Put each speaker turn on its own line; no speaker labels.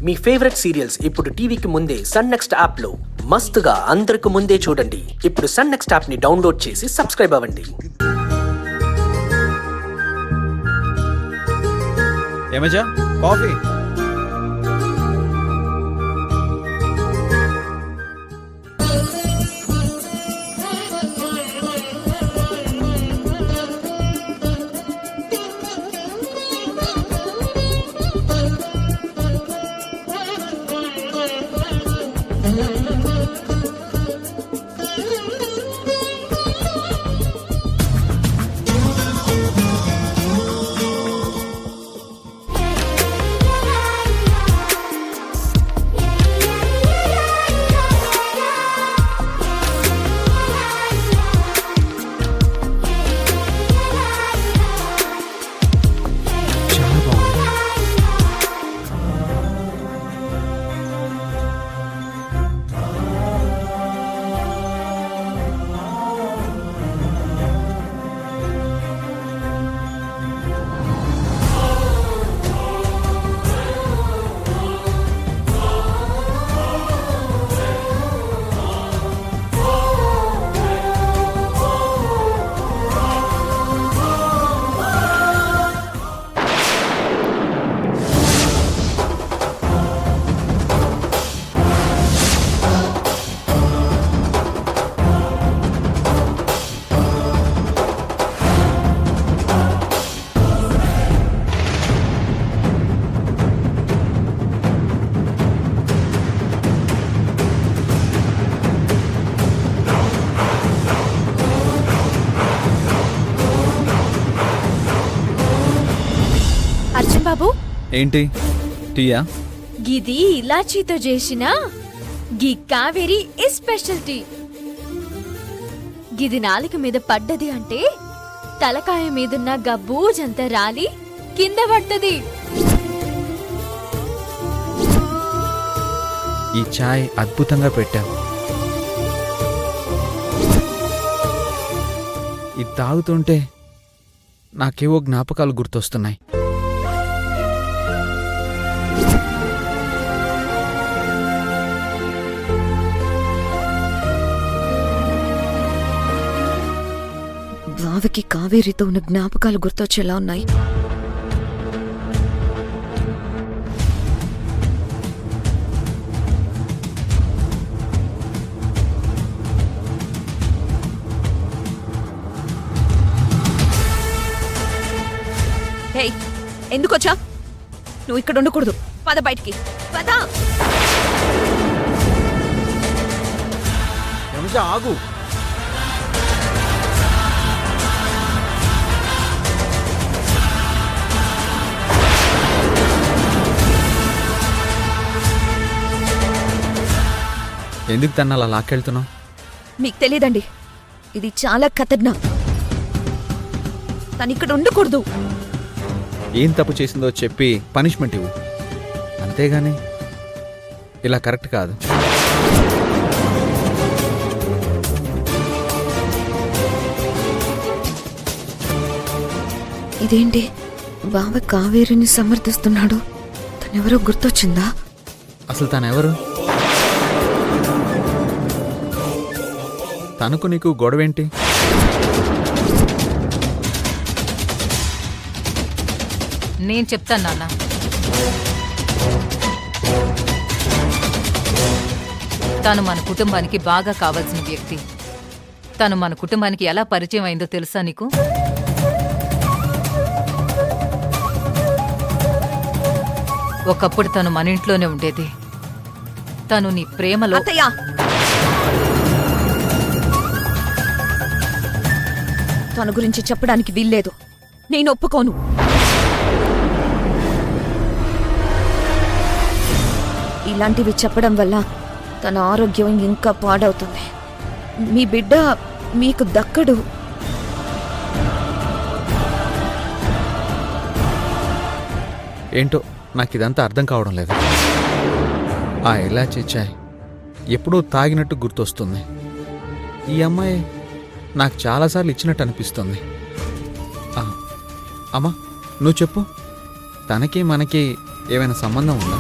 మీ favourite serials ఇప్పుడు టీవీకి ముందే సన్ నెక్స్ట్ యాప్ లో మస్తుగా అందరికి ముందే చూడండి. ఇప్పుడు సన్ నెక్స్ట్ యాప్ ని డౌన్లోడ్ చేసి సబ్స్క్రైబ్ అవ్వండి.
ఏమయ్యా కాఫీ?
అర్జున్ బాబు,
ఏంటి టీయా?
గిది ఇలాచీతో చేసిన గీ కావేరి స్పెషల్ టీ. గిది నాలుక మీద పడ్డది అంటే తలకాయ మీదున్న గబ్బూజంత రాలి కింద పడ్డది.
ఈ చాయ్ అద్భుతంగా పెట్టావు. ఇది తాగుతుంటే నాకేవో జ్ఞాపకాలు గుర్తొస్తున్నాయి.
బావకి కావేరితో ఉన్న జ్ఞాపకాలు గుర్తొచ్చేలా ఉన్నాయి. హే, ఎందుకొచ్చా? నువ్వు ఇక్కడ ఉండకూడదు. పద బయటికి పద.
ఆగు. ఎందుకు తను అలా లాక్కెళ్తున్నావు?
మీకు తెలియదండి, ఇది చాలా ఖతర్నాక్. తను ఇక్కడ ఉండకూడదు.
ఏం తప్పు చేసిందో చెప్పి పనిష్మెంట్ ఇవ్వు, అంతేగాని ఇలా కరెక్ట్ కాదు.
ఇదేంటి బావ కావేరిని సమర్థిస్తున్నాడు? తనెవరో గుర్తొచ్చిందా?
అసలు తనెవరు? తనకు నీకు గొడవేంటి?
నేను చెప్తాను నాన్న. తను మన కుటుంబానికి బాగా కావాల్సిన వ్యక్తి. తను మన కుటుంబానికి ఎలా పరిచయం అయిందో తెలుసా నీకు? ఒకప్పుడు తను మన ఇంట్లోనే ఉండేది. తను నీ ప్రేమలో
తన గురించి చెప్పడానికి వీల్లేదు. నేను ఒప్పుకోను. ఇలాంటివి చెప్పడం వల్ల తన ఆరోగ్యం ఇంకా పాడవుతుంది. మీ బిడ్డ మీకు దక్కడు.
ఏంటో నాకు ఇదంతా అర్థం కావడం లేదు. ఆ ఇలాచీ చాయ్ ఎప్పుడూ తాగినట్టు గుర్తొస్తుంది. ఈ అమ్మాయి నాకు చాలాసార్లు ఇచ్చినట్టు అనిపిస్తుంది. అమ్మా, నువ్వు చెప్పు, తనకి మనకి ఏమైనా సంబంధం ఉందా?